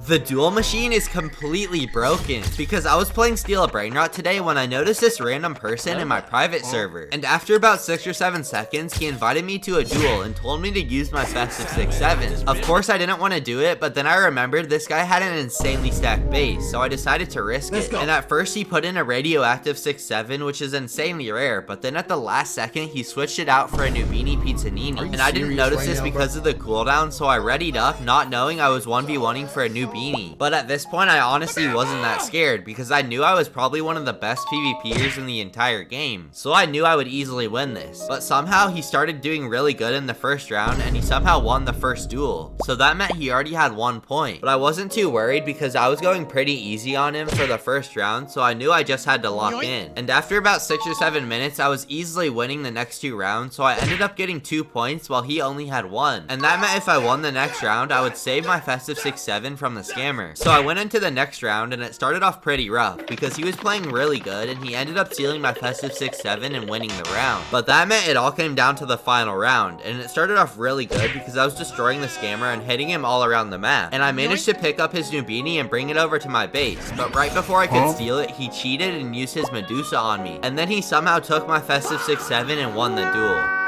The Duel machine is completely broken because I was playing Steal a Brainrot today when I noticed this random person in my private server. And after about 6 or 7 seconds, he invited me to a duel and told me to use my Festive 6-7. Of course, I didn't want to do it, but then I remembered this guy had an insanely stacked base, so I decided to risk it. And at first, he put in a radioactive 6-7, which is insanely rare, but then at the last second, he switched it out for a Nubini Pizzanini. And I didn't notice this because of the cooldown, so I readied up, not knowing I was 1v1ing for a Nubini. But at this point, I honestly wasn't that scared because I knew I was probably one of the best PvPers in the entire game. So I knew I would easily win this. But somehow he started doing really good in the first round and he somehow won the first duel. So that meant he already had 1 point. But I wasn't too worried because I was going pretty easy on him for the first round, so I knew I just had to lock in. And after about 6 or 7 minutes, I was easily winning the next 2 rounds, so I ended up getting 2 points while he only had 1. And that meant if I won the next round, I would save my Festive 6-7 from the scammer. So I went into the next round and it started off pretty rough because he was playing really good and he ended up stealing my Festive 6-7 and winning the round. But that meant it all came down to the final round, and it started off really good because I was destroying the scammer and hitting him all around the map. And I managed to pick up his Nubini and bring it over to my base, but right before I could steal it, he cheated and used his Medusa on me. And then he somehow took my Festive 6-7 and won the duel.